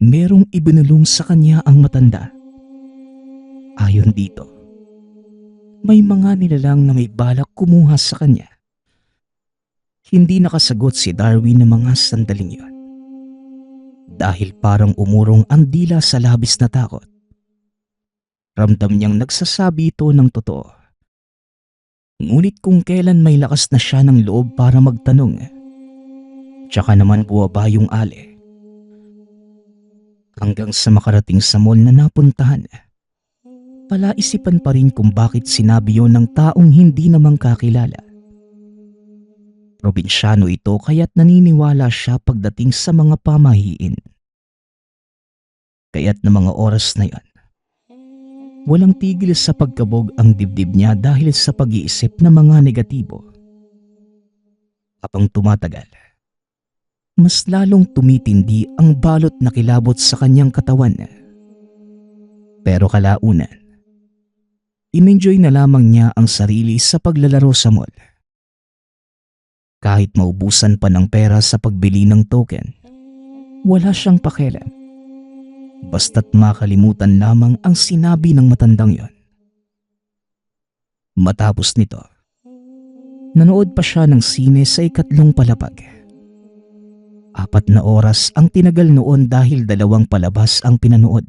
Merong ibinulong sa kanya ang matanda. Ayon dito, may mga nilalang na may balak kumuha sa kanya. Hindi nakasagot si Darwin ng mga sandaling yun. Dahil parang umurong ang dila sa labis na takot. Ramdam niyang nagsasabi ito ng totoo. Ngunit kung kailan may lakas na siya ng loob para magtanong, tsaka naman buwaba yung ale. Hanggang sa makarating sa mall na napuntahan. Palaisipan pa rin kung bakit sinabi yon ng taong hindi namang kakilala. Probinsyano ito kaya't naniniwala siya pagdating sa mga pamahiin. Kaya't na mga oras na yon, walang tigil sa pagkabog ang dibdib niya dahil sa pag-iisip ng mga negatibo. Habang tumatagal, mas lalong tumitindi ang balot na kilabot sa kanyang katawan. Pero kalaunan, in-enjoy na lamang niya ang sarili sa paglalaro sa mall. Kahit maubusan pa ng pera sa pagbili ng token, wala siyang pakialam. Basta't makalimutan lamang ang sinabi ng matandang yon. Matapos nito, nanood pa siya ng sine sa ikatlong palapag. 4 na oras ang tinagal noon dahil 2 palabas ang pinanood.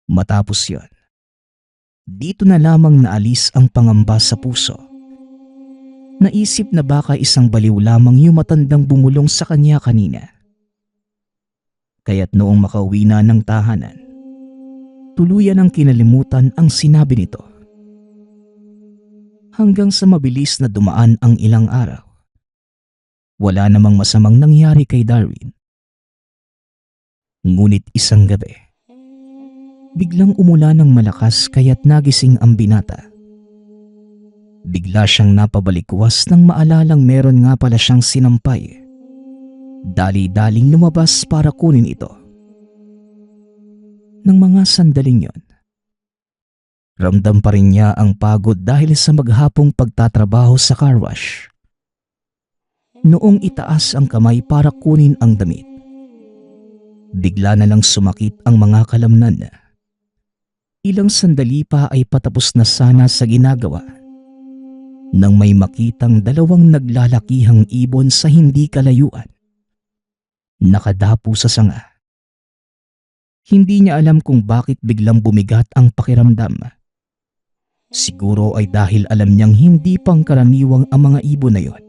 Matapos yon, dito na lamang naalis ang pangamba sa puso. Naisip na baka isang baliw lamang yung matandang bumulong sa kanya kanina. Kaya't noong makauwi na ng tahanan, tuluyan ang kinalimutan ang sinabi nito. Hanggang sa mabilis na dumaan ang ilang araw, wala namang masamang nangyari kay Darwin. Ngunit isang gabi, biglang umulan ng malakas kaya't nagising ang binata. Bigla siyang napabalikwas nang maalalang meron nga pala siyang sinampay. Dali-daling lumabas para kunin ito. Nang mga sandaling yon, ramdam pa rin niya ang pagod dahil sa maghapong pagtatrabaho sa car wash. Noong itaas ang kamay para kunin ang damit, bigla na lang sumakit ang mga kalamnan. Ilang sandali pa ay patapos na sana sa ginagawa nang may makitang 2 naglalakihang ibon sa hindi kalayuan. Nakadapo sa sanga. Hindi niya alam kung bakit biglang bumigat ang pakiramdam. Siguro ay dahil alam niyang hindi pangkaraniwang ang mga ibon na yon.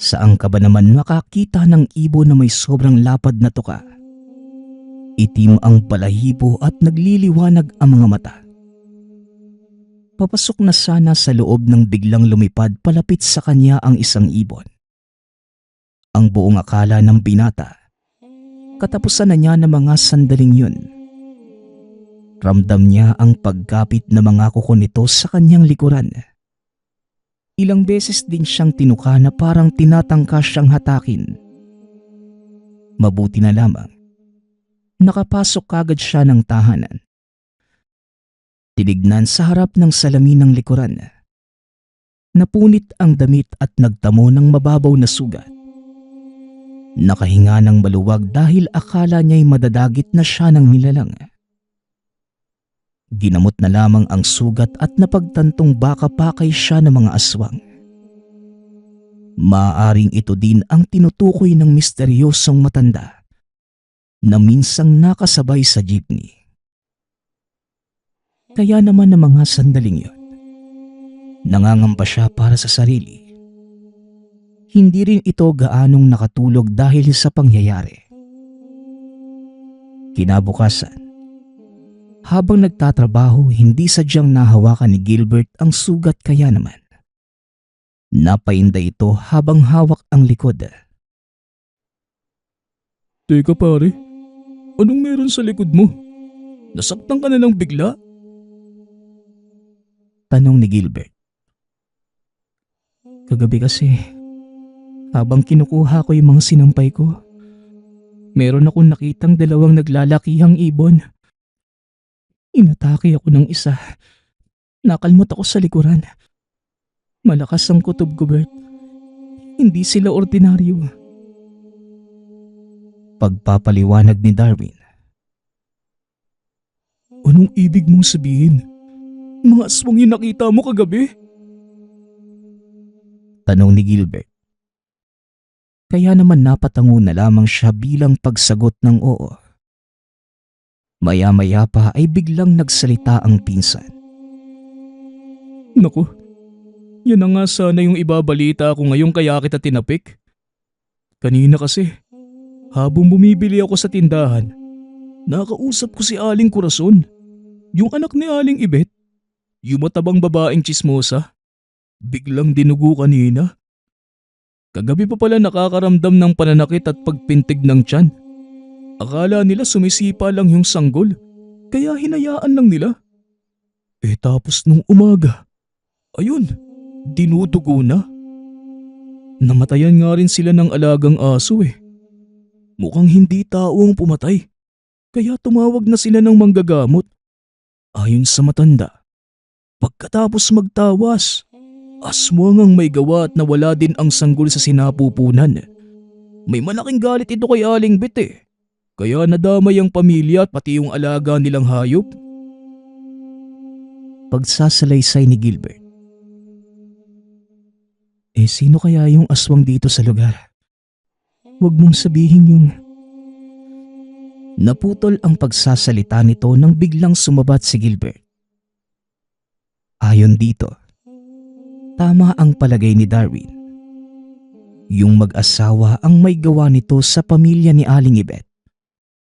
Saan ka ba naman makakita ng ibon na may sobrang lapad na tuka? Itim ang balahibo at nagliliwanag ang mga mata. Papasok na sana sa loob nang biglang lumipad palapit sa kanya ang isang ibon. Ang buong akala ng binata, katapusan na niya ng mga sandaling yun. Ramdam niya ang pagkapit na mga kuko nito sa kanyang likuran. Ilang beses din siyang tinuka na parang tinatangka siyang hatakin. Mabuti na lamang, nakapasok kagad siya ng tahanan. Tinignan sa harap ng salamin ng likuran. Napunit ang damit at nagtamo ng mababaw na sugat. Nakahinga ng maluwag dahil akala niya'y madadagit na siya ng nilalang. Ginamot na lamang ang sugat at napagtantong baka pakay siya ng mga aswang. Maaaring ito din ang tinutukoy ng misteryosong matanda na minsang nakasabay sa jeepney. Kaya naman ng mga sandaling yon, nangangamba siya para sa sarili. Hindi rin ito gaanong nakatulog dahil sa pangyayari. Kinabukasan, habang nagtatrabaho, hindi sadyang nahawakan ni Gilbert ang sugat kaya naman. Napainda ito habang hawak ang likod. Teka pare, anong meron sa likod mo? Nasaktan ka na lang bigla? Tanong ni Gilbert. Kagabi kasi, habang kinukuha ko yung mga sinampay ko, meron akong nakitang 2 naglalakihang ibon. Inatake ako ng isa. Nakalmot ako sa likuran. Malakas ang kutob ko, Bert. Hindi sila ordinaryo. Pagpapaliwanag ni Darwin. Anong ibig mong sabihin? Mga aswang yung nakita mo kagabi? Tanong ni Gilbert. Kaya naman napatango na lamang siya bilang pagsagot ng oo. Maya-maya pa ay biglang nagsalita ang pinsan. Naku, yan na nga sana yung ibabalita ko ngayon kaya kita tinapik. Kanina kasi, habang bumibili ako sa tindahan, Nakausap ko si Aling Corazon, yung anak ni Aling Ibet, yung matabang babaeng tsismosa. Biglang dinugo kanina. Kagabi pa pala nakakaramdam ng pananakit at pagpintig ng tiyan. Akala nila sumisipa lang yung sanggol, kaya hinayaan lang nila. Tapos nung umaga, ayun, dinudugo na. Namatayan nga rin sila ng alagang aso eh. Mukhang hindi tao ang pumatay, kaya tumawag na sila ng manggagamot. Ayon sa matanda, pagkatapos magtawas, aswang ang may gawa at nawala din ang sanggol sa sinapupunan. May malaking galit ito kay Aling Bet eh. Kaya nadamay ang pamilya at pati yung alaga nilang hayop. Pagsasalaysay ni Gilbert. Sino kaya yung aswang dito sa lugar? Huwag mong sabihin yung... Naputol ang pagsasalita nito nang biglang sumabat si Gilbert. Ayon dito, tama ang palagay ni Darwin. Yung mag-asawa ang may gawa nito sa pamilya ni Aling Ibet,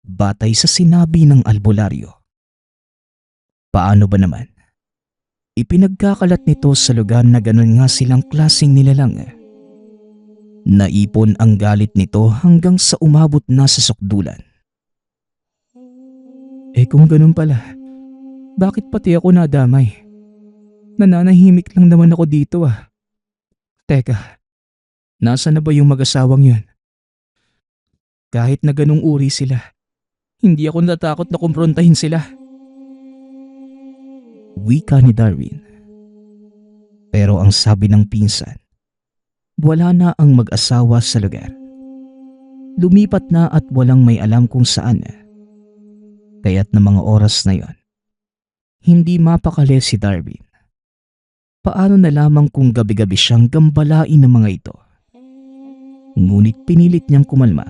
batay sa sinabi ng albularyo. Paano ba naman? Ipinagkakalat nito sa lugar na ganun nga silang klaseng nilalang. Naipon ang galit nito hanggang sa umabot na sa sukdulan. Kung ganun pala, bakit pati ako nadamay? Nananahimik lang naman ako dito ah. Teka, nasa na ba yung mag-asawang yun? Kahit na ganung uri sila, hindi ako natatakot na kumprontahin sila. Wika ni Darwin. Pero ang sabi ng pinsan, wala na ang mag-asawa sa lugar. Lumipat na at walang may alam kung saan. Kaya't na mga oras na yon, hindi mapakali si Darwin. Paano na lamang kung gabi-gabi siyang gambalain ng mga ito? Ngunit pinilit niyang kumalma.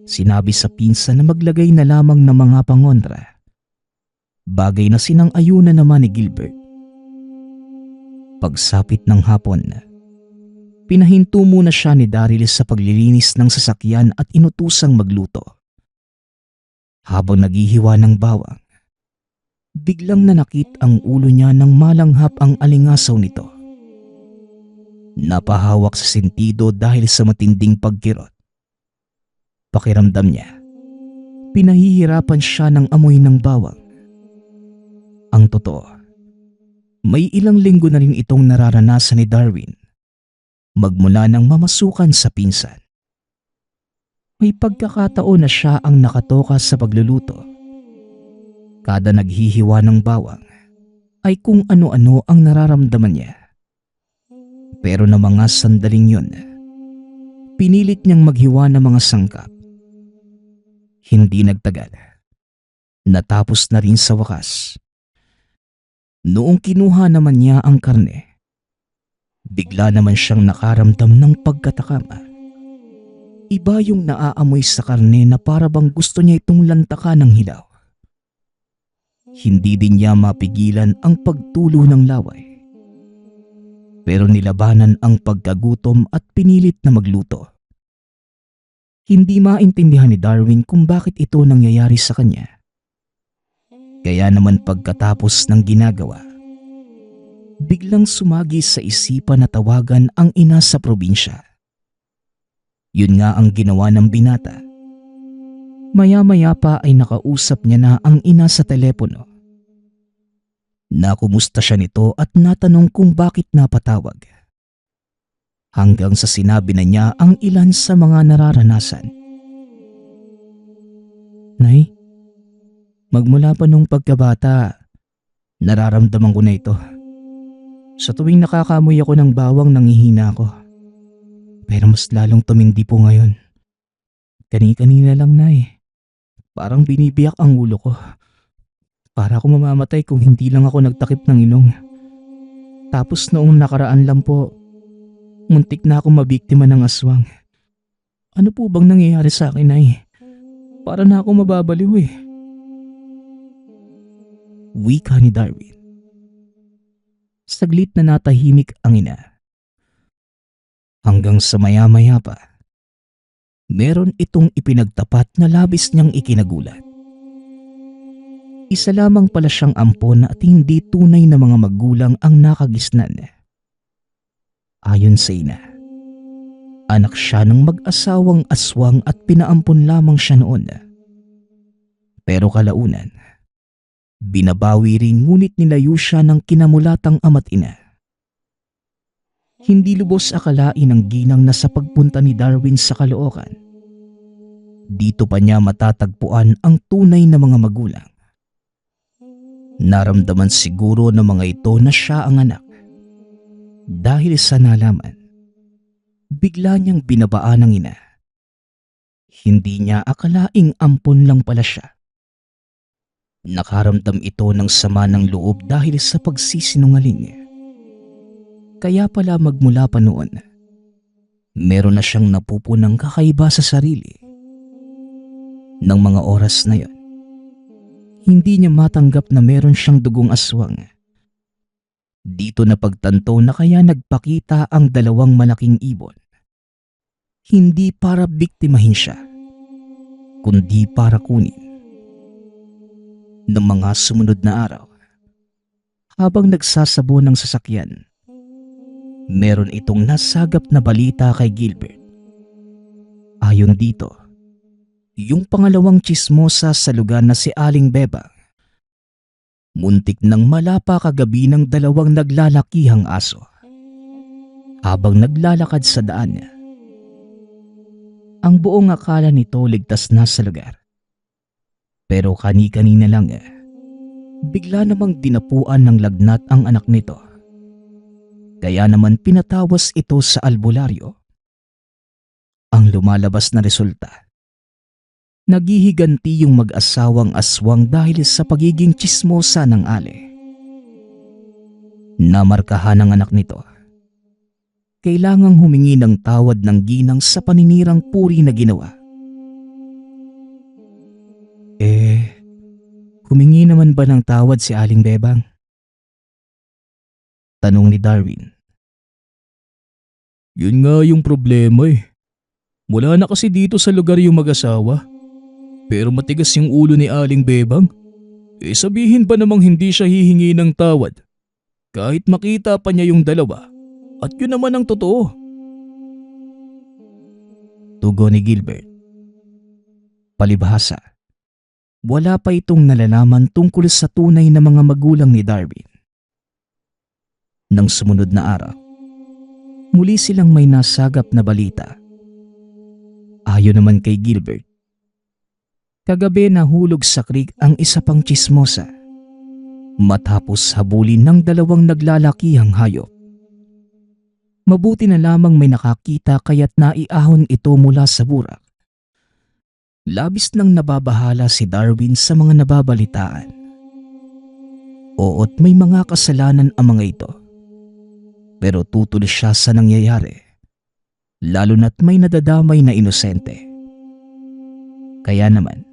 Sinabi sa pinsan na maglagay na lamang ng mga pangontra. Bagay na sinang-ayunan naman ni Gilbert. Pagsapit ng hapon, pinahinto muna siya ni Daryl sa paglilinis ng sasakyan at inutusang magluto. Habang naghihiwa ng bawang, biglang nanakit ang ulo niya nang malanghap ang alingasaw nito. Napahawak sa sentido dahil sa matinding pagkirot. Pakiramdam niya, pinahihirapan siya ng amoy ng bawang. Ang totoo, may ilang linggo na rin itong nararanasan ni Darwin magmula nang mamasukan sa pinsan. May pagkakataon na siya ang nakatoka sa pagluluto. Kada naghihiwa ng bawang ay kung ano-ano ang nararamdaman niya. Pero na mga sandaling yun, pinilit niyang maghiwa ng mga sangkap. Hindi nagtagal. Natapos na rin sa wakas. Noong kinuha naman niya ang karne, bigla naman siyang nakaramdam ng pagkatakama. Iba yung naaamoy sa karne na para bang gusto niya itong lantakan ng hilaw. Hindi din niya mapigilan ang pagtulo ng laway. Pero nilabanan ang pagkagutom at pinilit na magluto. Hindi maintindihan ni Darwin kung bakit ito nangyayari sa kanya. Kaya naman pagkatapos ng ginagawa, biglang sumagi sa isipan na tawagan ang ina sa probinsya. Yun nga ang ginawa ng binata. Maya-maya pa ay nakausap niya na ang ina sa telepono. Nakumusta siya nito at natanong kung bakit napatawag. Hanggang sa sinabi na niya ang ilan sa mga nararanasan. Nay, magmula pa nung pagkabata, nararamdaman ko na ito. Sa tuwing nakakamoy ako ng bawang nangihina ako. Pero mas lalong tumindi po ngayon. Kani-kanina lang na eh. Parang binibiyak ang ulo ko. Para ako mamamatay kung hindi lang ako nagtakip ng ilong. Tapos noong nakaraan lang po, muntik na akong mabiktima ng aswang. Ano po bang nangyayari sa akin ay? Para na ako mababaliw eh. Wika ni Darwin. Saglit na natahimik ang ina. Hanggang sa maya-maya pa, Meron itong ipinagtapat na labis niyang ikinagulat. Isa lamang pala siyang ampon at hindi tunay na mga magulang ang nakagisnan. Ayon sa ina, anak siya ng mag-asawang aswang at pinaampon lamang siya noon. Pero kalaunan, binabawi rin ngunit nilayo siya ng kinamulatang ama't ina. Hindi lubos akalain ng ginang na sa pagpunta ni Darwin sa Caloocan, dito pa niya matatagpuan ang tunay na mga magulang. Naramdaman siguro ng mga ito na siya ang anak. Dahil sa nalaman, bigla niyang binabaan ng ina. Hindi niya akalaing ampon lang pala siya. Nakaramdam ito ng sama ng loob dahil sa pagsisinungaling. Kaya pala magmula pa noon, meron na siyang napupunang kakaiba sa sarili. Nang mga oras na yon, hindi niya matanggap na meron siyang dugong aswang. Dito na pagtanto na kaya nagpakita ang dalawang malaking ibon. Hindi para biktimahin siya, kundi para kunin. Ng mga sumunod na araw, habang nagsasabo ng sasakyan, meron itong nasagap na balita kay Gilbert. Ayon dito, yung pangalawang tsismosa sa lugar na si Aling Bebang, muntik nang malapa kagabi ng dalawang naglalakihang aso. Habang naglalakad sa daan niya, ang buong akala nito ligtas na sa lugar. Pero kani-kanina lang bigla namang dinapuan ng lagnat ang anak nito. Kaya naman pinatawas ito sa albularyo. Ang lumalabas na resulta, naghihiganti yung mag-asawang aswang dahil sa pagiging tsismosa ng ale. Namarkahan ng anak nito. Kailangang humingi ng tawad ng ginang sa paninirang puri na ginawa. Humingi naman ba ng tawad si Aling Bebang? Tanong ni Darwin. Yun nga yung problema eh. Wala na kasi dito sa lugar yung mag-asawa. Pero matigas yung ulo ni Aling Bebang. Sabihin pa namang hindi siya hihingi ng tawad. Kahit makita pa niya yung dalawa. At yun naman ang totoo. Tugon ni Gilbert. Palibhasa, wala pa itong nalalaman tungkol sa tunay na mga magulang ni Darwin. Nang sumunod na araw, muli silang may nasagap na balita. Ayon naman kay Gilbert, kagabi nahulog sa creek ang isa pang tsismosa matapos habulin ng dalawang naglalakihang hayop. Mabuti na lamang may nakakita kaya't naiahon ito mula sa burak. Labis nang nababahala si Darwin sa mga nababalitaan. Oo't may mga kasalanan ang mga ito. Pero tutuloy siya sa nangyayari, lalo na't may nadadamay na inosente. Kaya naman,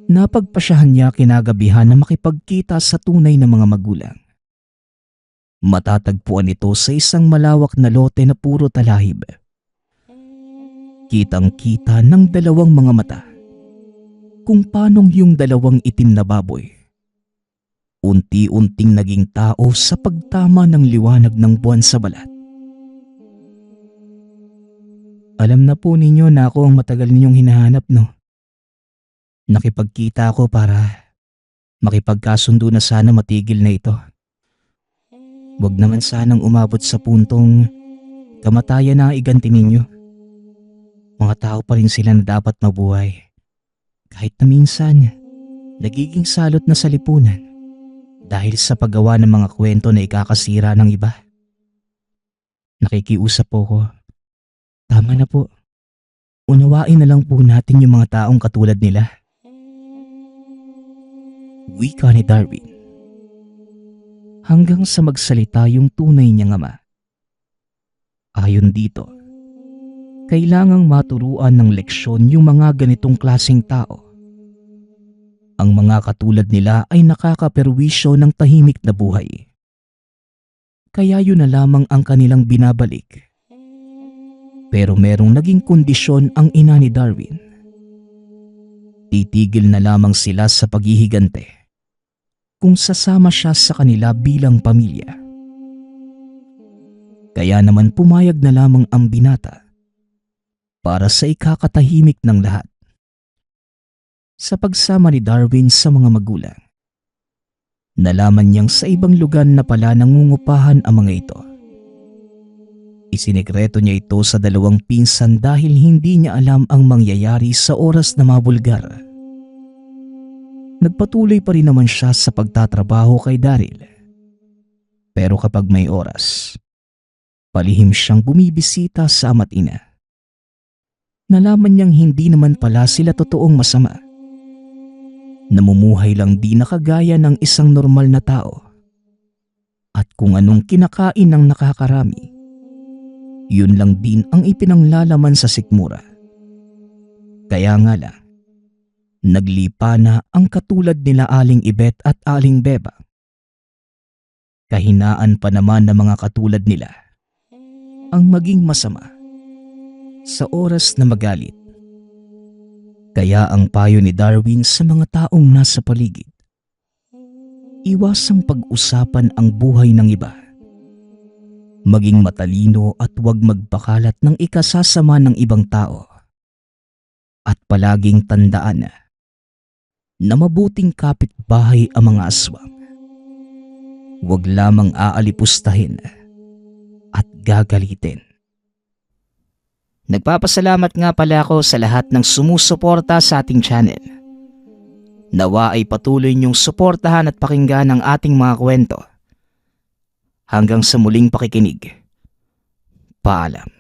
napagpasyahan niya kinagabihan na makipagkita sa tunay na mga magulang. Matatagpuan ito sa isang malawak na lote na puro talahib. Kitang-kita ng dalawang mga mata kung paanong yung dalawang itim na baboy unti-unting naging tao sa pagtama ng liwanag ng buwan sa balat. Alam na po ninyo na ako ang matagal ninyong hinahanap, no? Nakipagkita ako para makipagkasundo na sana matigil na ito. Wag naman sanang umabot sa puntong kamatayan na ang iganti ninyo. Mga tao pa rin sila na dapat mabuhay. Kahit na minsan, nagiging salot na sa lipunan dahil sa paggawa ng mga kwento na ikakasira ng iba. Nakikiusap po ko. Tama na po. Unawain na lang po natin yung mga taong katulad nila. Wika ni Darwin. Hanggang sa magsalita yung tunay niyang ama. Ayon dito, kailangang maturuan ng leksyon yung mga ganitong klaseng tao. Ang mga katulad nila ay nakakaperwisyo ng tahimik na buhay. Kaya yun na lamang ang kanilang binabalik. Pero merong naging kondisyon ang ina ni Darwin. Titigil na lamang sila sa paghihigante kung sasama siya sa kanila bilang pamilya. Kaya naman pumayag na lamang ang binata para sa ikakatahimik ng lahat. Sa pagsama ni Darwin sa mga magulang, nalaman niyang sa ibang lugar na pala nangungupahan ang mga ito. Isinekreto niya ito sa dalawang pinsan dahil hindi niya alam ang mangyayari sa oras na mabulgar. Nagpatuloy pa rin naman siya sa pagtatrabaho kay Daryl. Pero kapag may oras, palihim siyang bumibisita sa ama't ina. Nalaman niyang hindi naman pala sila totoong masama. Namumuhay lang di nakagaya ng isang normal na tao. At kung anong kinakain ng nakakarami, yun lang din ang ipinanglalaman sa sikmura. Kaya nga lang, naglipa na ang katulad nila Aling Ibet at Aling Beba. Kahinaan pa naman ng mga katulad nila ang maging masama sa oras na magalit. Kaya ang payo ni Darwin sa mga taong nasa paligid, iwasang pag-usapan ang buhay ng iba. Maging matalino at huwag magpakalat ng ikasasama ng ibang tao. At palaging tandaan na mabuting kapitbahay ang mga aswang. Huwag lamang aalipustahin at gagalitin. Nagpapasalamat nga pala ako sa lahat ng sumusuporta sa ating channel. Nawa ay patuloy niyong suportahan at pakinggan ang ating mga kwento. Hanggang sa muling pakikinig. Paalam.